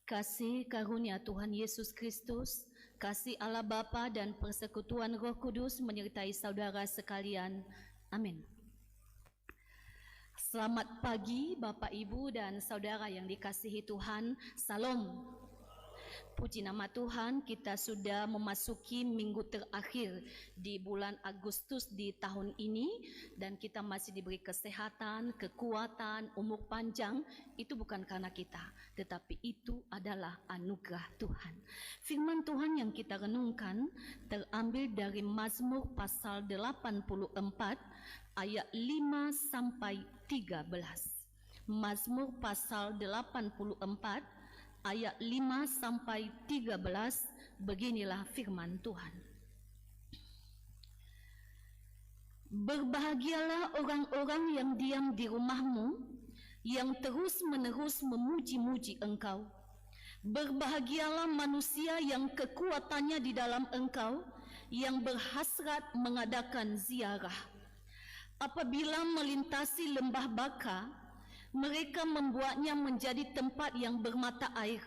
Kasih karunia Tuhan Yesus Kristus, kasih Allah Bapa dan persekutuan Roh Kudus menyertai saudara sekalian. Amin. Selamat pagi Bapak Ibu dan saudara yang dikasihi Tuhan. Salam. Puji nama Tuhan, kita sudah memasuki minggu terakhir di bulan Agustus di tahun ini, dan kita masih diberi kesehatan, kekuatan, umur panjang. Itu bukan karena kita, tetapi itu adalah anugerah Tuhan. Firman Tuhan yang kita renungkan terambil dari Mazmur pasal 84 ayat 5 sampai 13. Mazmur pasal 84 ayat 5 sampai 13, beginilah firman Tuhan. Berbahagialah orang-orang yang diam di rumahmu, yang terus-menerus memuji-muji engkau. Berbahagialah manusia yang kekuatannya di dalam engkau, yang berhasrat mengadakan ziarah. Apabila melintasi lembah Baka, mereka membuatnya menjadi tempat yang bermata air.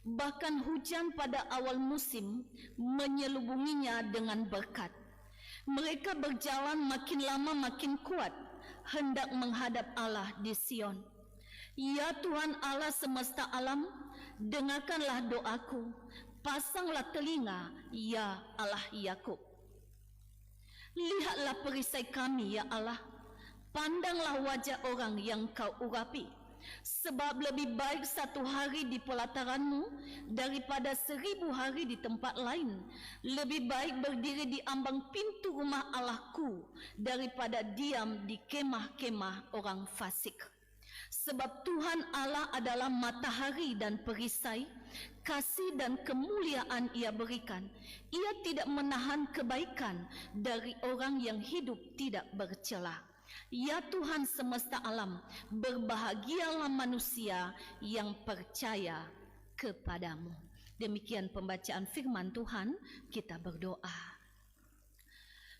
Bahkan hujan pada awal musim menyelubunginya dengan berkat. Mereka berjalan makin lama makin kuat, hendak menghadap Allah di Sion. Ya Tuhan Allah semesta alam, dengarkanlah doaku, pasanglah telinga, ya Allah Yakub. Lihatlah perisai kami, ya Allah. Pandanglah wajah orang yang kau urapi, sebab lebih baik 1 hari di pelataranmu daripada 1000 hari di tempat lain. Lebih baik berdiri di ambang pintu rumah Allahku daripada diam di kemah-kemah orang fasik. Sebab Tuhan Allah adalah matahari dan perisai, kasih dan kemuliaan Ia berikan. Ia tidak menahan kebaikan dari orang yang hidup tidak bercela. Ya Tuhan semesta alam, berbahagialah manusia yang percaya kepadamu. Demikian pembacaan firman Tuhan, kita berdoa.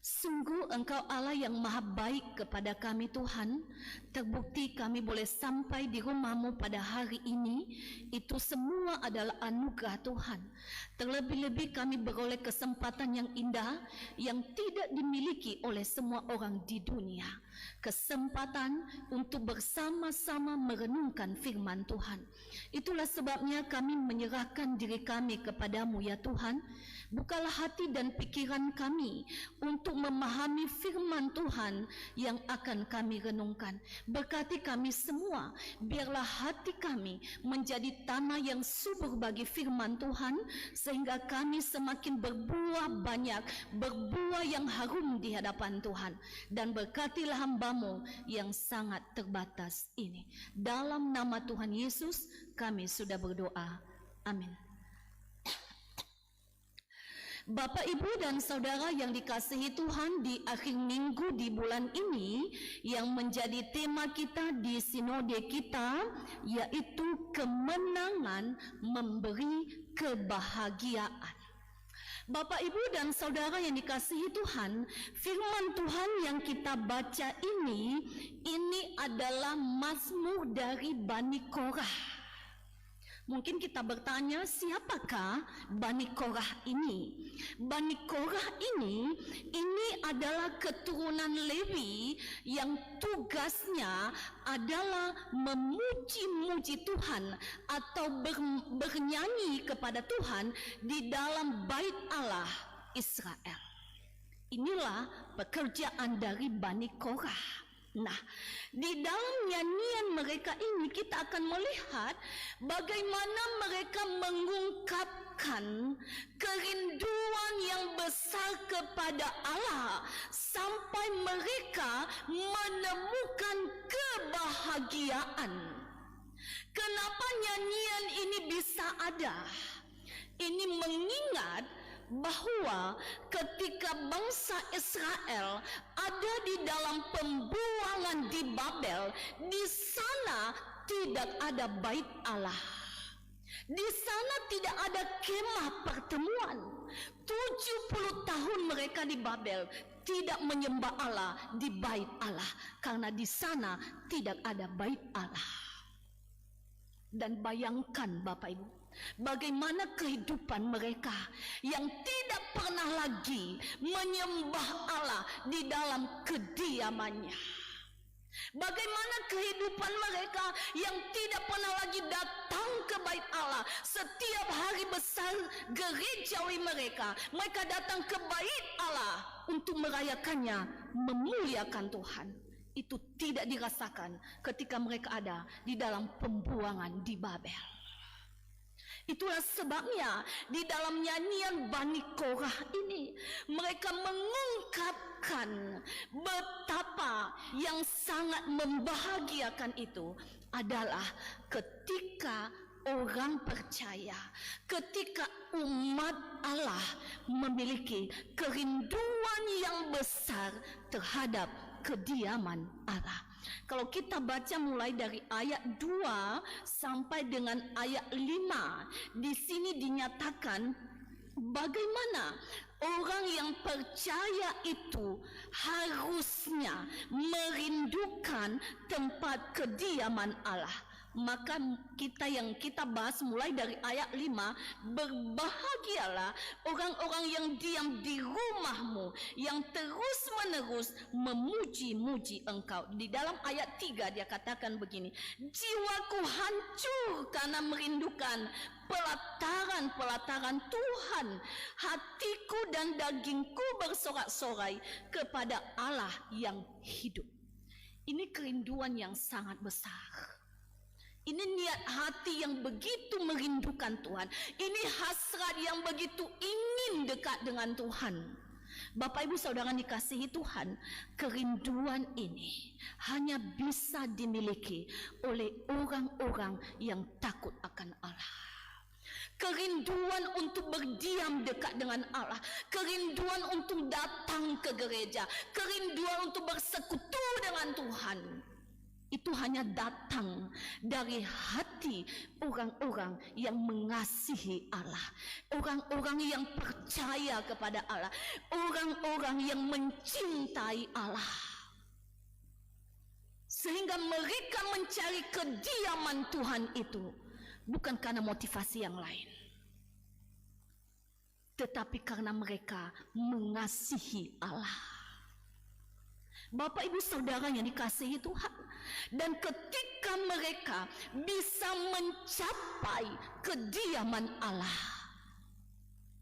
Sungguh Engkau Allah yang maha baik kepada kami Tuhan. Terbukti kami boleh sampai di rumah-Mu pada hari ini. Itu semua adalah anugerah Tuhan. Terlebih-lebih kami beroleh kesempatan yang indah yang tidak dimiliki oleh semua orang di dunia. Kesempatan untuk bersama-sama merenungkan firman Tuhan. Itulah sebabnya kami menyerahkan diri kami kepadamu ya Tuhan. Bukalah hati dan pikiran kami untuk memahami firman Tuhan yang akan kami renungkan. Berkati kami semua, biarlah hati kami menjadi tanah yang subur bagi firman Tuhan, sehingga kami semakin berbuah banyak, berbuah yang harum di hadapan Tuhan. Dan berkatilah hamba-Mu yang sangat terbatas ini. Dalam nama Tuhan Yesus kami sudah berdoa. Amin. Bapak, Ibu, dan Saudara yang dikasihi Tuhan, di akhir minggu di bulan ini yang menjadi tema kita di sinode kita, yaitu kemenangan memberi kebahagiaan. Bapak, Ibu, dan Saudara yang dikasihi Tuhan, firman Tuhan yang kita baca ini adalah Mazmur dari Bani Korah. Mungkin kita bertanya, siapakah Bani Korah ini? Bani Korah ini adalah keturunan Lewi yang tugasnya adalah memuji-muji Tuhan atau bernyanyi kepada Tuhan di dalam bait Allah Israel. Inilah pekerjaan dari Bani Korah. Nah, di dalam nyanyian mereka ini kita akan melihat bagaimana mereka mengungkapkan kerinduan yang besar kepada Allah sampai mereka menemukan kebahagiaan. Kenapa nyanyian ini bisa ada? Ini mengingat bahwa ketika bangsa Israel ada di dalam pembuangan di Babel, di sana tidak ada bait Allah. Di sana tidak ada kemah pertemuan. 70 tahun mereka di Babel tidak menyembah Allah di bait Allah, karena di sana tidak ada bait Allah. Dan bayangkan Bapak Ibu, bagaimana kehidupan mereka yang tidak pernah lagi menyembah Allah di dalam kediamannya. Bagaimana kehidupan mereka yang tidak pernah lagi datang ke bait Allah. Setiap hari besar gerejawi mereka datang ke bait Allah untuk merayakannya, memuliakan Tuhan. Itu tidak dirasakan ketika mereka ada di dalam pembuangan di Babel. Itulah sebabnya di dalam nyanyian Bani Korah ini mereka mengungkapkan betapa yang sangat membahagiakan itu adalah ketika orang percaya, ketika umat Allah memiliki kerinduan yang besar terhadap kediaman Allah. Kalau kita baca mulai dari ayat 2 sampai dengan ayat 5, di sini dinyatakan bagaimana orang yang percaya itu harusnya merindukan tempat kediaman Allah. Maka kita bahas mulai dari ayat 5, berbahagialah orang-orang yang diam di rumahmu, yang terus-menerus memuji-muji engkau. Di dalam ayat 3 dia katakan begini, jiwaku hancur karena merindukan pelataran-pelataran Tuhan, hatiku dan dagingku bersorak-sorai kepada Allah yang hidup. Ini kerinduan yang sangat besar. Ini niat hati yang begitu merindukan Tuhan. Ini hasrat yang begitu ingin dekat dengan Tuhan. Bapak Ibu Saudara dikasihi Tuhan, kerinduan ini hanya bisa dimiliki oleh orang-orang yang takut akan Allah. Kerinduan untuk berdiam dekat dengan Allah, kerinduan untuk datang ke gereja, kerinduan untuk bersekutu dengan Tuhan, itu hanya datang dari hati orang-orang yang mengasihi Allah, orang-orang yang percaya kepada Allah, orang-orang yang mencintai Allah, sehingga mereka mencari kediaman Tuhan itu bukan karena motivasi yang lain, tetapi karena mereka mengasihi Allah. Bapak Ibu Saudara yang dikasihi Tuhan, dan ketika mereka bisa mencapai kediaman Allah,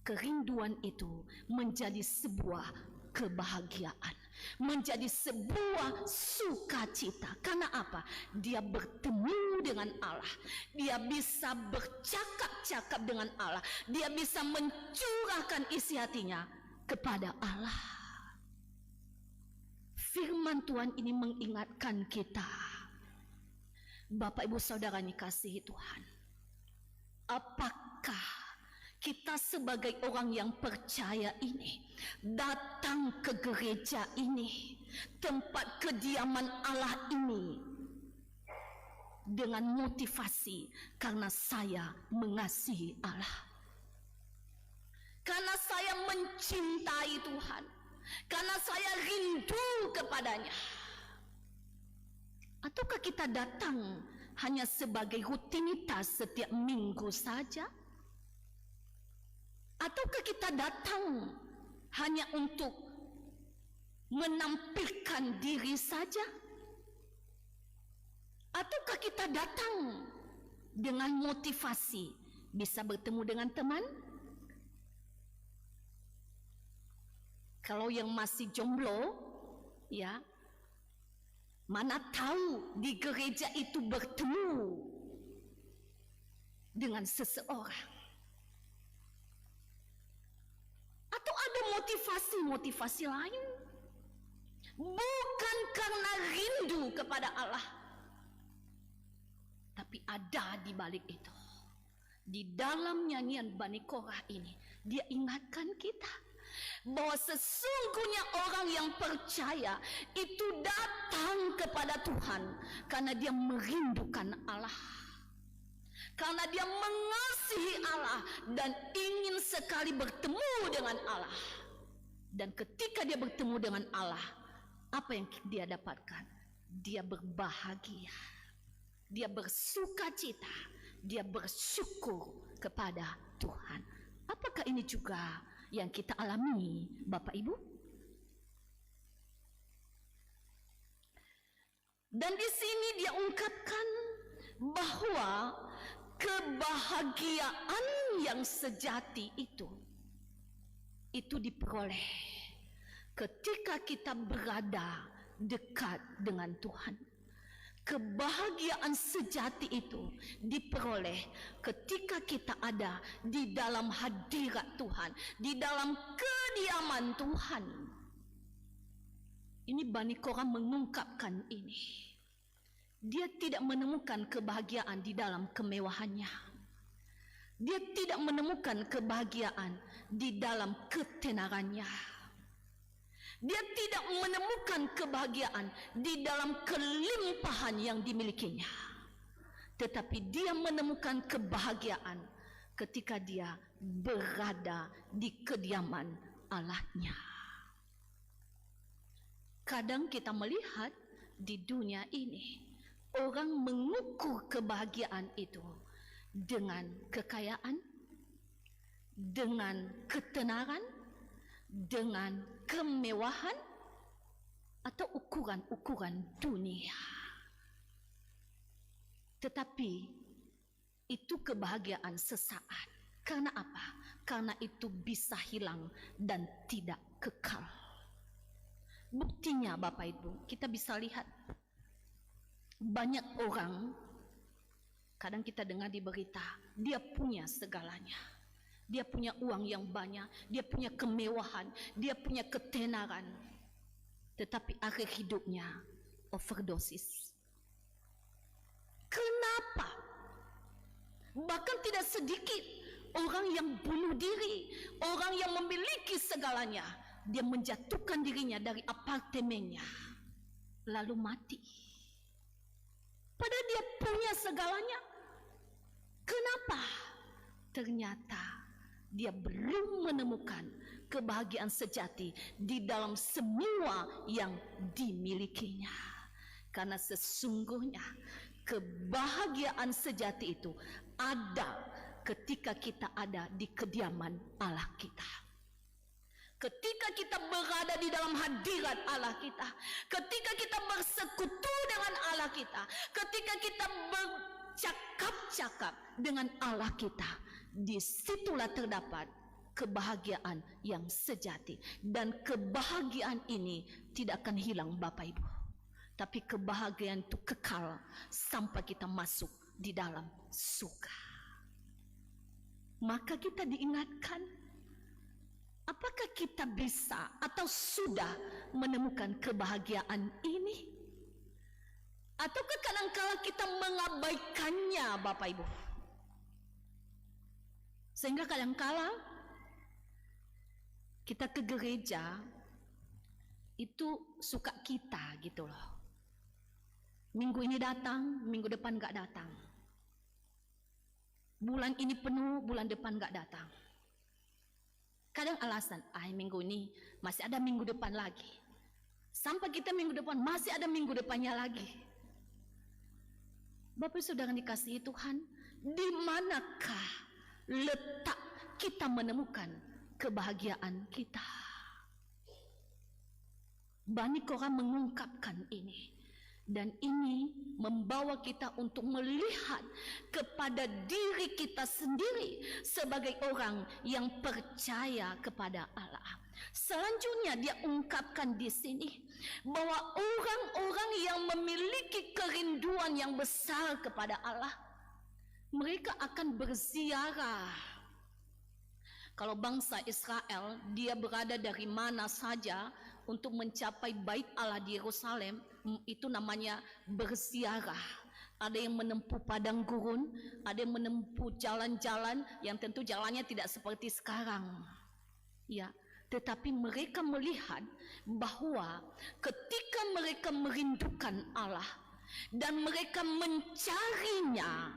kerinduan itu menjadi sebuah kebahagiaan, menjadi sebuah sukacita. Karena apa? Dia bertemu dengan Allah, dia bisa bercakap-cakap dengan Allah, dia bisa mencurahkan isi hatinya kepada Allah. Firman Tuhan ini mengingatkan kita, Bapak Ibu Saudara yang dikasihi Tuhan, apakah kita sebagai orang yang percaya ini datang ke gereja ini, tempat kediaman Allah ini, dengan motivasi karena saya mengasihi Allah, karena saya mencintai Tuhan, karena saya rindu kepadanya? Ataukah kita datang hanya sebagai rutinitas setiap minggu saja? Ataukah kita datang hanya untuk menampilkan diri saja? Ataukah kita datang dengan motivasi bisa bertemu dengan teman? Kalau yang masih jomblo, ya, mana tahu di gereja itu bertemu dengan seseorang. Atau ada motivasi-motivasi lain, bukan karena rindu kepada Allah, tapi ada di balik itu. Di dalam nyanyian Bani Korah ini, dia ingatkan kita bahwa sesungguhnya orang yang percaya itu datang kepada Tuhan karena dia merindukan Allah, karena dia mengasihi Allah dan ingin sekali bertemu dengan Allah. Dan ketika dia bertemu dengan Allah, apa yang dia dapatkan? Dia berbahagia, dia bersukacita, dia bersyukur kepada Tuhan. Apakah ini juga yang kita alami, Bapak Ibu? Dan di sini dia ungkapkan bahwa kebahagiaan yang sejati itu diperoleh ketika kita berada dekat dengan Tuhan. Kebahagiaan sejati itu diperoleh ketika kita ada di dalam hadirat Tuhan, di dalam kediaman Tuhan. Ini Bani Korah mengungkapkan ini. Dia tidak menemukan kebahagiaan di dalam kemewahannya. Dia tidak menemukan kebahagiaan di dalam ketenarannya. Dia tidak menemukan kebahagiaan di dalam kelimpahan yang dimilikinya. Tetapi dia menemukan kebahagiaan ketika dia berada di kediaman Allahnya. Kadang kita melihat di dunia ini, orang mengukur kebahagiaan itu dengan kekayaan, dengan ketenaran, dengan kemewahan, atau ukuran-ukuran dunia. Tetapi itu kebahagiaan sesaat. Karena apa? Karena itu bisa hilang dan tidak kekal. Buktinya Bapak Ibu, kita bisa lihat banyak orang, kadang kita dengar di berita, dia punya segalanya. Dia punya uang yang banyak, dia punya kemewahan, dia punya ketenaran. Tetapi akhir hidupnya overdosis. Kenapa? Bahkan tidak sedikit orang yang bunuh diri, orang yang memiliki segalanya, dia menjatuhkan dirinya dari apartemennya, lalu mati. Padahal dia punya segalanya. Kenapa? Ternyata dia belum menemukan kebahagiaan sejati di dalam semua yang dimilikinya. Karena sesungguhnya kebahagiaan sejati itu ada ketika kita ada di kediaman Allah kita. Ketika kita berada di dalam hadirat Allah kita, ketika kita bersekutu dengan Allah kita, ketika kita bercakap-cakap dengan Allah kita, disitulah terdapat kebahagiaan yang sejati. Dan kebahagiaan ini tidak akan hilang Bapak Ibu, tapi kebahagiaan itu kekal sampai kita masuk di dalam surga. Maka kita diingatkan, apakah kita bisa atau sudah menemukan kebahagiaan ini? Ataukah kadang-kala kita mengabaikannya Bapak Ibu? Sehingga kadang-kala kita ke gereja itu suka kita gitu loh. Minggu ini datang, minggu depan gak datang. Bulan ini penuh, bulan depan gak datang. Kadang alasan, minggu ini masih ada minggu depan lagi. Sampai kita minggu depan masih ada minggu depannya lagi. Bapak Saudara dikasihi Tuhan, di manakah letak kita menemukan kebahagiaan kita? Bani Korah mengungkapkan ini, dan ini membawa kita untuk melihat kepada diri kita sendiri sebagai orang yang percaya kepada Allah. Selanjutnya dia ungkapkan di sini bahwa orang-orang yang memiliki kerinduan yang besar kepada Allah, mereka akan berziarah. Kalau bangsa Israel, dia berada dari mana saja untuk mencapai bait Allah di Yerusalem, itu namanya berziarah. Ada yang menempuh padang gurun, ada yang menempuh jalan-jalan yang tentu jalannya tidak seperti sekarang. Ya, tetapi mereka melihat bahwa ketika mereka merindukan Allah dan mereka mencarinya,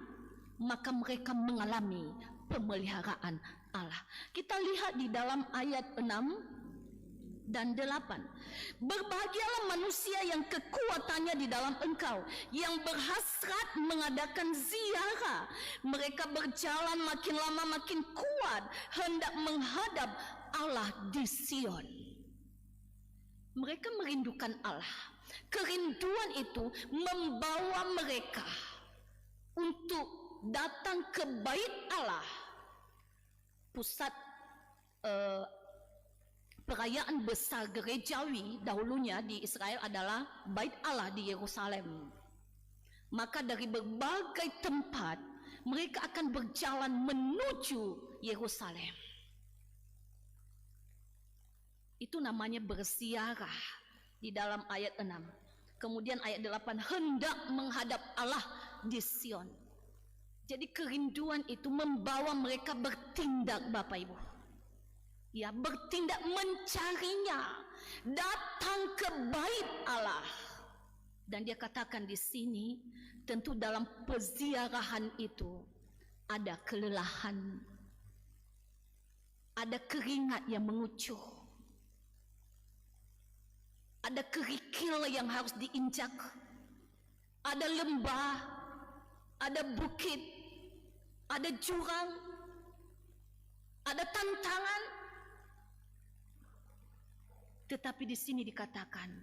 maka mereka mengalami pemeliharaan Allah. Kita lihat di dalam ayat 6, Dan 8, berbahagialah manusia yang kekuatannya di dalam engkau, yang berhasrat mengadakan ziarah. Mereka berjalan makin lama makin kuat, hendak menghadap Allah di Sion. Mereka merindukan Allah. Kerinduan itu membawa mereka untuk datang ke bait Allah. Pusat perayaan besar gerejawi dahulunya di Israel adalah bait Allah di Yerusalem. Maka dari berbagai tempat mereka akan berjalan menuju Yerusalem. Itu namanya berziarah di dalam ayat 6. Kemudian ayat 8, hendak menghadap Allah di Sion. Jadi kerinduan itu membawa mereka bertindak, Bapak Ibu. Ya, bertindak mencarinya, datang ke bait Allah. Dan dia katakan di sini, tentu dalam peziarahan itu ada kelelahan, ada keringat yang mengucur, ada kerikil yang harus diinjak, ada lembah, ada bukit, ada jurang, ada tantangan. Tetapi di sini dikatakan,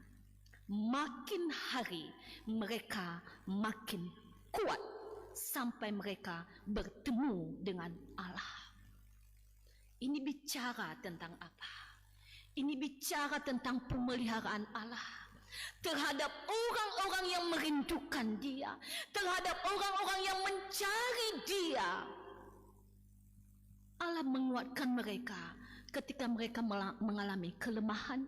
makin hari mereka makin kuat sampai mereka bertemu dengan Allah. Ini bicara tentang apa? Ini bicara tentang pemeliharaan Allah terhadap orang-orang yang merindukan Dia, terhadap orang-orang yang mencari Dia. Allah menguatkan mereka ketika mereka mengalami kelemahan.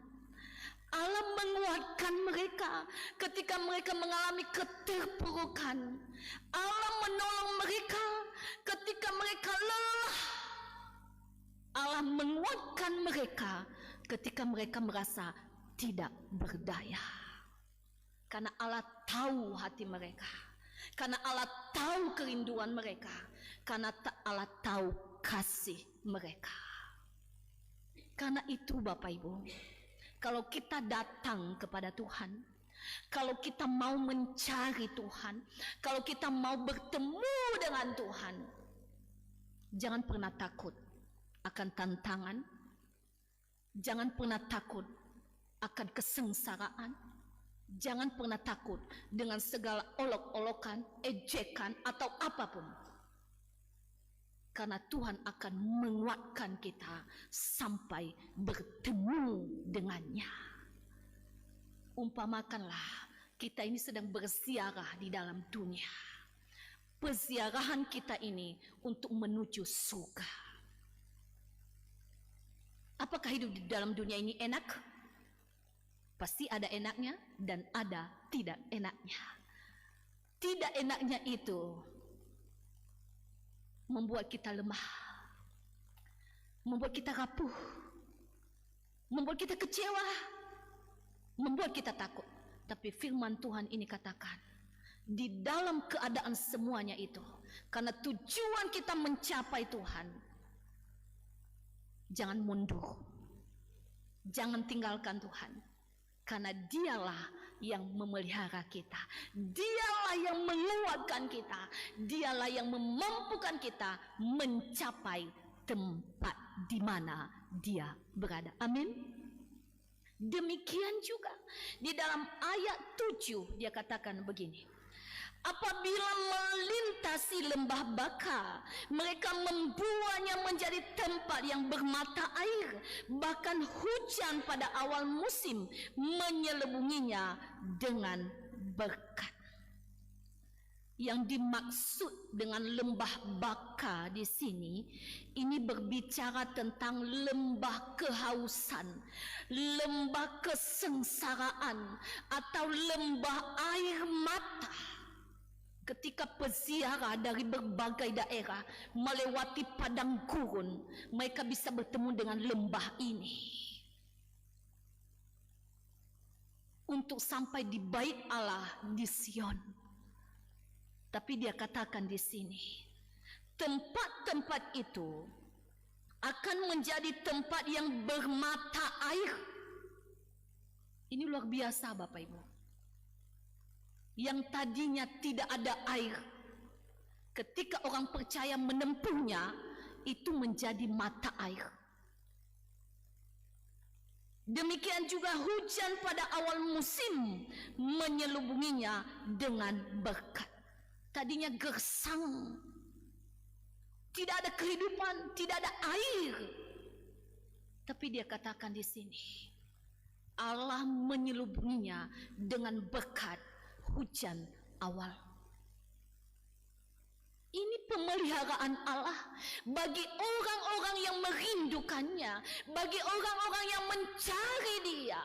Allah menguatkan mereka ketika mereka mengalami keterpurukan. Allah menolong mereka ketika mereka lelah. Allah menguatkan mereka ketika mereka merasa tidak berdaya. Karena Allah tahu hati mereka. Karena Allah tahu kerinduan mereka. Karena Allah tahu kasih mereka. Karena itu Bapak Ibu, kalau kita datang kepada Tuhan, kalau kita mau mencari Tuhan, kalau kita mau bertemu dengan Tuhan, jangan pernah takut akan tantangan, jangan pernah takut akan kesengsaraan, jangan pernah takut dengan segala olok-olokan, ejekan atau apapun. Karena Tuhan akan menguatkan kita sampai bertemu dengannya. Umpamakanlah kita ini sedang berziarah di dalam dunia. Peziarahan kita ini untuk menuju surga. Apakah hidup di dalam dunia ini enak? Pasti ada enaknya dan ada tidak enaknya. Tidak enaknya itu membuat kita lemah, membuat kita rapuh, membuat kita kecewa, membuat kita takut. Tapi firman Tuhan ini katakan, di dalam keadaan semuanya itu, karena tujuan kita mencapai Tuhan, jangan mundur, jangan tinggalkan Tuhan. Karena dialah yang memelihara kita, dialah yang menguatkan kita, dialah yang memampukan kita mencapai tempat di mana dia berada. Amin. Demikian juga di dalam ayat 7 dia katakan begini, apabila melintasi lembah Baka, mereka membuatnya menjadi tempat yang bermata air. Bahkan hujan pada awal musim menyelubunginya dengan berkat. Yang dimaksud dengan lembah Baka di sini, ini berbicara tentang lembah kehausan, lembah kesengsaraan, atau lembah air mata. Ketika peziarah dari berbagai daerah melewati padang gurun, mereka bisa bertemu dengan lembah ini. Untuk sampai di bait Allah di Sion. Tapi dia katakan di sini, tempat-tempat itu akan menjadi tempat yang bermata air. Ini luar biasa Bapak Ibu. Yang tadinya tidak ada air, ketika orang percaya menempuhnya, itu menjadi mata air. Demikian juga hujan pada awal musim menyelubunginya dengan berkat. Tadinya gersang, tidak ada kehidupan, tidak ada air. Tapi dia katakan di sini, Allah menyelubunginya dengan berkat hujan awal. Ini pemeliharaan Allah bagi orang-orang yang merindukannya, bagi orang-orang yang mencari Dia.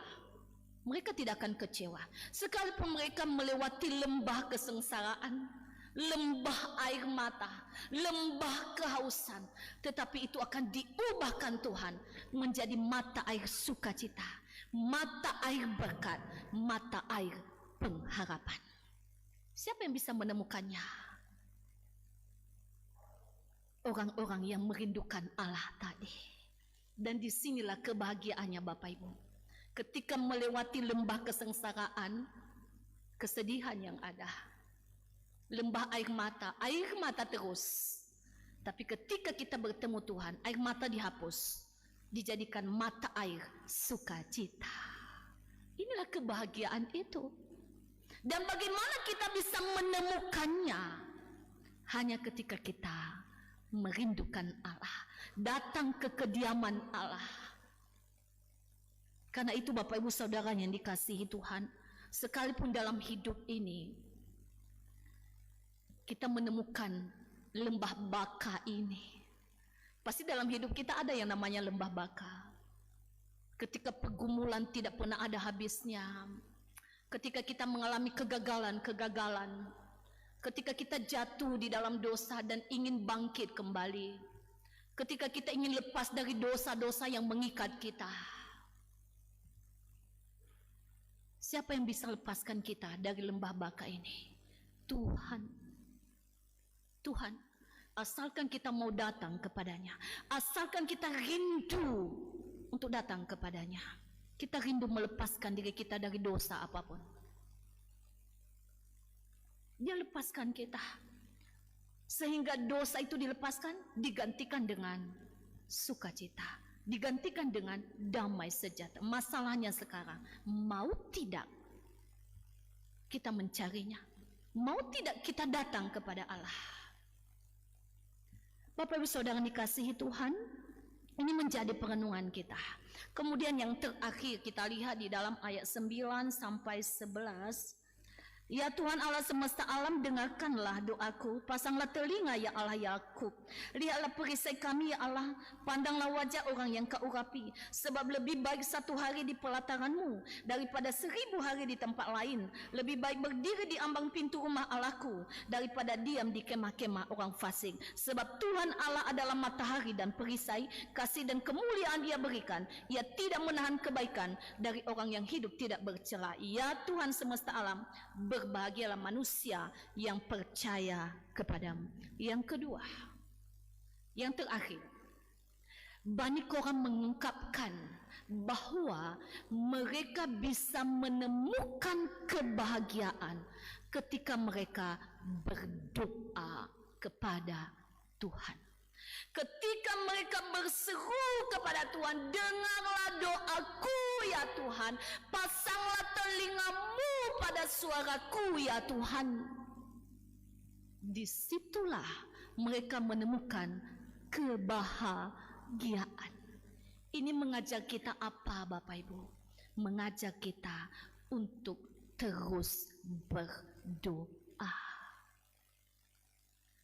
Mereka tidak akan kecewa sekalipun mereka melewati lembah kesengsaraan, lembah air mata, lembah kehausan, tetapi itu akan diubahkan Tuhan menjadi mata air sukacita, mata air berkat, mata air pengharapan. Siapa yang bisa menemukannya? Orang-orang yang merindukan Allah tadi. Dan disinilah kebahagiaannya Bapak Ibu. Ketika melewati lembah kesengsaraan, kesedihan yang ada, lembah air mata terus. Tapi ketika kita bertemu Tuhan, air mata dihapus, dijadikan mata air sukacita. Inilah kebahagiaan itu. Dan bagaimana kita bisa menemukannya? Hanya ketika kita merindukan Allah, datang ke kediaman Allah. Karena itu Bapak Ibu Saudara yang dikasihi Tuhan, sekalipun dalam hidup ini kita menemukan lembah baka ini, pasti dalam hidup kita ada yang namanya lembah baka. Ketika pergumulan tidak pernah ada habisnya, ketika kita mengalami kegagalan, ketika kita jatuh di dalam dosa dan ingin bangkit kembali, ketika kita ingin lepas dari dosa-dosa yang mengikat kita, siapa yang bisa lepaskan kita dari lembah baka ini? Tuhan. Tuhan, asalkan kita mau datang kepadanya, asalkan kita rindu untuk datang kepadanya, kita rindu melepaskan diri kita dari dosa apapun. Dia lepaskan kita sehingga dosa itu dilepaskan, digantikan dengan sukacita, digantikan dengan damai sejahtera. Masalahnya sekarang, mau tidak kita mencarinya, mau tidak kita datang kepada Allah. Bapak Ibu Saudara dikasihi Tuhan, ini menjadi perenungan kita. Kemudian yang terakhir kita lihat di dalam ayat 9 sampai 11. Ya Tuhan Allah semesta alam, dengarkanlah doaku, pasanglah telinga ya Allah Yakub, lihatlah perisai kami ya Allah, pandanglah wajah orang yang kau urapi, sebab lebih baik satu hari di pelataranmu daripada 1000 hari di tempat lain, lebih baik berdiri di ambang pintu rumah Allahku daripada diam di kemah-kemah orang fasik. Sebab Tuhan Allah adalah matahari dan perisai, kasih dan kemuliaan Ia berikan, Ia tidak menahan kebaikan dari orang yang hidup tidak bercela. Ya Tuhan semesta alam, berbahagialah manusia yang percaya kepadamu. Yang kedua, yang terakhir, Bani Korah mengungkapkan bahwa mereka bisa menemukan kebahagiaan ketika mereka berdoa kepada Tuhan. Ketika mereka berseru kepada Tuhan, dengarlah doaku ya Tuhan, pasanglah telingamu pada suaraku ya Tuhan. Disitulah mereka menemukan kebahagiaan. Ini mengajak kita apa Bapak Ibu? Mengajak kita untuk terus berdoa.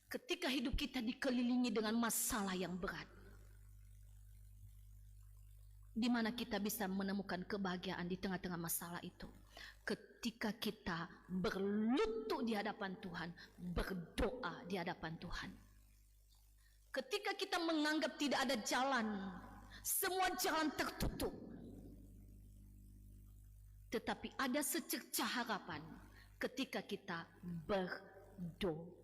Ketika hidup kita dikelilingi dengan masalah yang berat, di mana kita bisa menemukan kebahagiaan di tengah-tengah masalah itu? Ketika kita berlutut di hadapan Tuhan, berdoa di hadapan Tuhan. Ketika kita menganggap tidak ada jalan, semua jalan tertutup, tetapi ada secercah harapan ketika kita berdoa.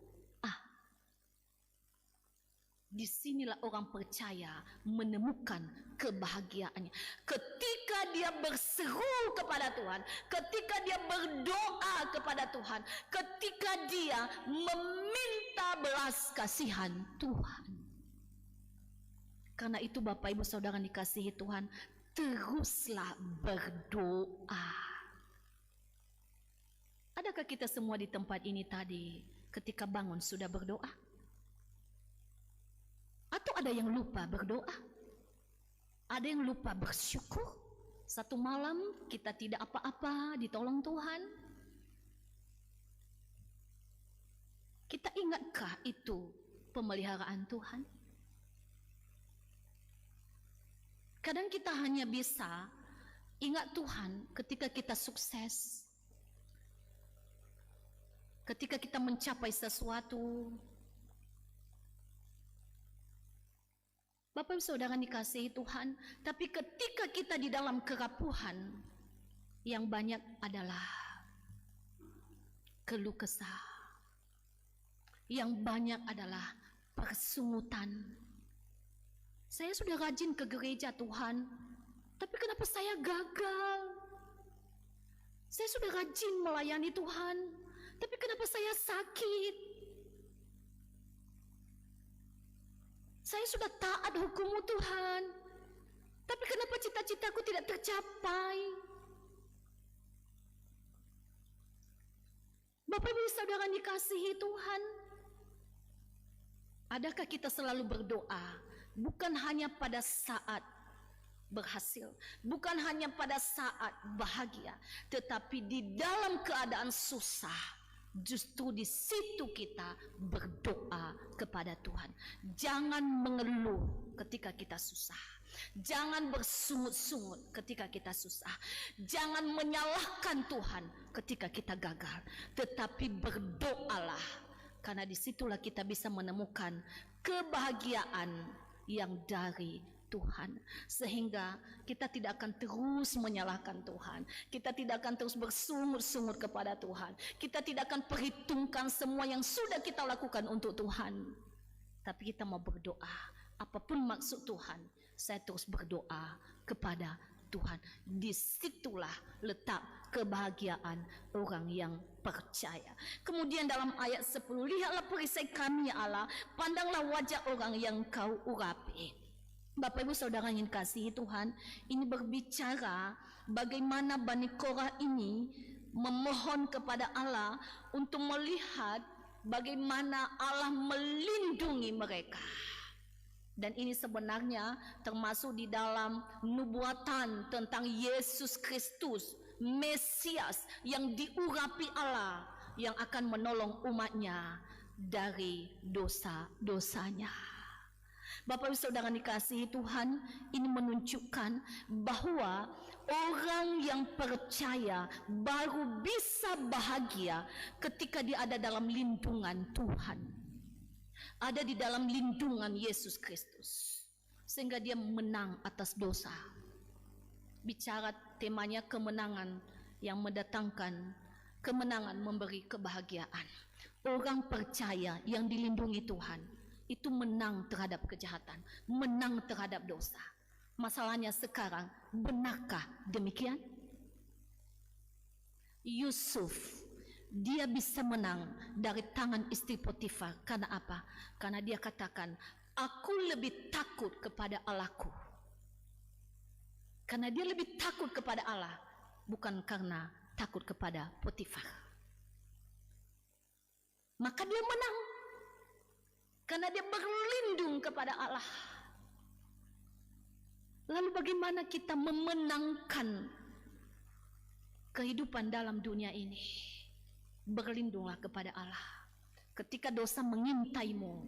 Disinilah orang percaya menemukan kebahagiaannya. Ketika dia berseru kepada Tuhan, ketika dia berdoa kepada Tuhan, ketika dia meminta belas kasihan Tuhan. Karena itu Bapak Ibu Saudara dikasihi Tuhan, teruslah berdoa. Adakah kita semua di tempat ini tadi ketika bangun sudah berdoa? Atau ada yang lupa berdoa? Ada yang lupa bersyukur? Satu malam kita tidak apa-apa, ditolong Tuhan. Kita ingatkah itu pemeliharaan Tuhan? Kadang kita hanya bisa ingat Tuhan ketika kita sukses, ketika kita mencapai sesuatu. Bapak Ibu Saudara dikasihi Tuhan, tapi ketika kita di dalam kerapuhan, yang banyak adalah keluh kesah, yang banyak adalah persungutan. Saya sudah rajin ke gereja Tuhan, tapi kenapa saya gagal? Saya sudah rajin melayani Tuhan, tapi kenapa saya sakit? Saya sudah taat hukum-Mu Tuhan, tapi kenapa cita-citaku tidak tercapai? Bapak Ibu Saudara dikasihi Tuhan, adakah kita selalu berdoa bukan hanya pada saat berhasil, bukan hanya pada saat bahagia, tetapi di dalam keadaan susah, justru di situ kita berdoa kepada Tuhan. Jangan mengeluh ketika kita susah. Jangan bersungut-sungut ketika kita susah. Jangan menyalahkan Tuhan ketika kita gagal. Tetapi berdoalah, karena disitulah kita bisa menemukan kebahagiaan yang dari Tuhan, sehingga kita tidak akan terus menyalahkan Tuhan, kita tidak akan terus bersungut-sungut kepada Tuhan, kita tidak akan perhitungkan semua yang sudah kita lakukan untuk Tuhan, tapi kita mau berdoa, apapun maksud Tuhan, saya terus berdoa kepada Tuhan. Disitulah letak kebahagiaan orang yang percaya. Kemudian dalam ayat 10, lihatlah perisai kami ya Allah, pandanglah wajah orang yang kau urapi. Bapak Ibu Saudara yang kasihi Tuhan, ini berbicara bagaimana Bani Korah ini memohon kepada Allah untuk melihat bagaimana Allah melindungi mereka. Dan ini sebenarnya termasuk di dalam nubuatan tentang Yesus Kristus, Mesias yang diurapi Allah, yang akan menolong umatnya dari dosa-dosanya. Bapak Ibu Saudara dikasihi Tuhan, ini menunjukkan bahwa orang yang percaya baru bisa bahagia ketika dia ada dalam lindungan Tuhan, ada di dalam lindungan Yesus Kristus, sehingga dia menang atas dosa. Bicara temanya kemenangan yang mendatangkan kemenangan, memberi kebahagiaan. Orang percaya yang dilindungi Tuhan itu menang terhadap kejahatan, menang terhadap dosa. Masalahnya sekarang, benarkah demikian? Yusuf, dia bisa menang dari tangan istri Potifar. Karena apa? Karena dia katakan, aku lebih takut kepada Allahku. Karena dia lebih takut kepada Allah, bukan karena takut kepada Potifar. Maka dia menang karena dia berlindung kepada Allah. Lalu bagaimana kita memenangkan kehidupan dalam dunia ini? Berlindunglah kepada Allah. Ketika dosa mengintaimu,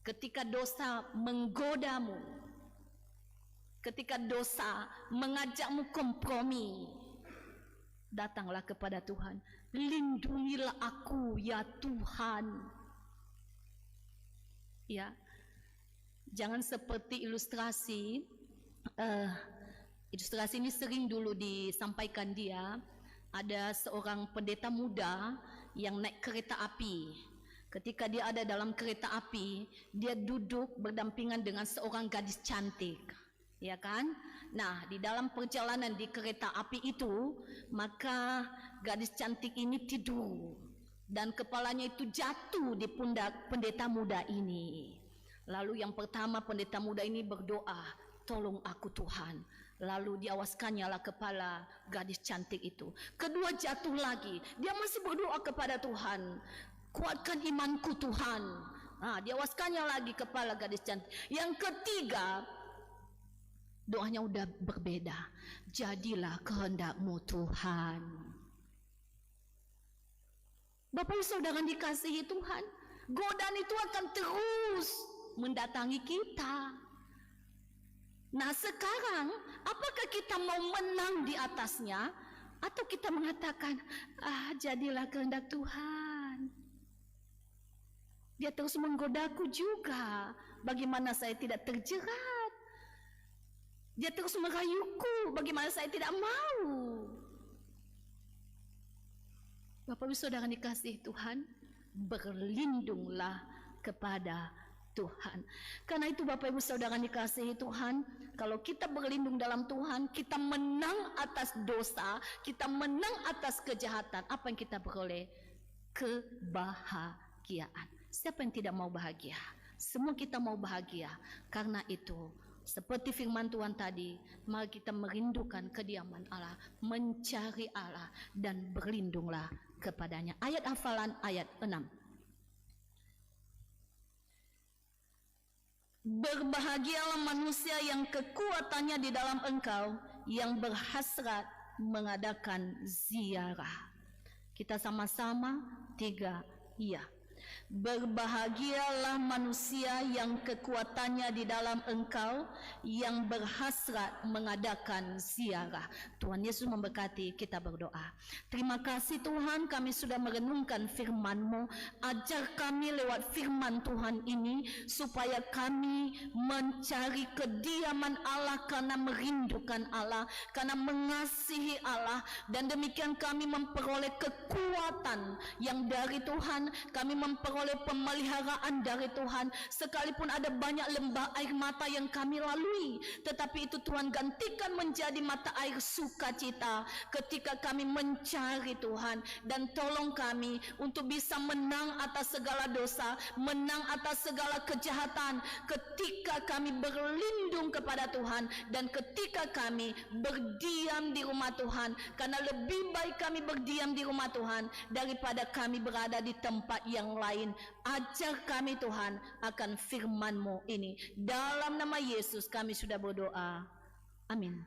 ketika dosa menggodamu, ketika dosa mengajakmu kompromi, datanglah kepada Tuhan. Lindungilah aku ya Tuhan. Ya, jangan seperti ilustrasi. Ilustrasi ini sering dulu disampaikan dia. Ada seorang pendeta muda yang naik kereta api. Ketika dia ada dalam kereta api, dia duduk berdampingan dengan seorang gadis cantik. Ya kan? Nah, di dalam perjalanan di kereta api itu, maka gadis cantik ini tidur dan kepalanya itu jatuh di pundak pendeta muda ini. Lalu yang pertama pendeta muda ini berdoa, tolong aku Tuhan. Lalu diawaskannya lah kepala gadis cantik itu. Kedua jatuh lagi, dia masih berdoa kepada Tuhan, kuatkan imanku Tuhan. Nah, diawaskannya lagi kepala gadis cantik. Yang ketiga, doanya udah berbeda. Jadilah kehendakmu Tuhan. Bapak Ibu Saudara dikasihi Tuhan, godaan itu akan terus mendatangi kita. Nah sekarang, apakah kita mau menang di atasnya, atau kita mengatakan, jadilah kehendak Tuhan. Dia terus menggodaku juga, bagaimana saya tidak terjerat. Dia terus merayuku, bagaimana saya tidak mau. Bapak Ibu Saudara dikasihi Tuhan, berlindunglah kepada Tuhan. Karena itu Bapak Ibu Saudara dikasihi Tuhan, kalau kita berlindung dalam Tuhan, kita menang atas dosa, kita menang atas kejahatan. Apa yang kita peroleh? Kebahagiaan. Siapa yang tidak mau bahagia? Semua kita mau bahagia. Karena itu, seperti firman Tuhan tadi, mari kita merindukan kediaman Allah, mencari Allah, dan berlindunglah kepadanya. Ayat hafalan ayat 6. Berbahagialah manusia yang kekuatannya di dalam Engkau, yang berhasrat mengadakan ziarah. Kita sama-sama 3, iya. Berbahagialah manusia yang kekuatannya di dalam Engkau, yang berhasrat mengadakan ziarah. Tuhan Yesus memberkati, kita berdoa. Terima kasih Tuhan, kami sudah merenungkan firman-Mu. Ajar kami lewat firman Tuhan ini, supaya kami mencari kediaman Allah karena merindukan Allah, karena mengasihi Allah, dan demikian kami memperoleh kekuatan yang dari Tuhan. Kami memperoleh pemeliharaan dari Tuhan. Sekalipun ada banyak lembah air mata yang kami lalui, tetapi itu Tuhan gantikan menjadi mata air sukacita ketika kami mencari Tuhan. Dan tolong kami untuk bisa menang atas segala dosa, menang atas segala kejahatan ketika kami berlindung kepada Tuhan, dan ketika kami berdiam di rumah Tuhan. Karena lebih baik kami berdiam di rumah Tuhan daripada kami berada di tempat yang lain. Ajar kami Tuhan akan firman-Mu ini. Dalam nama Yesus kami sudah berdoa. Amin.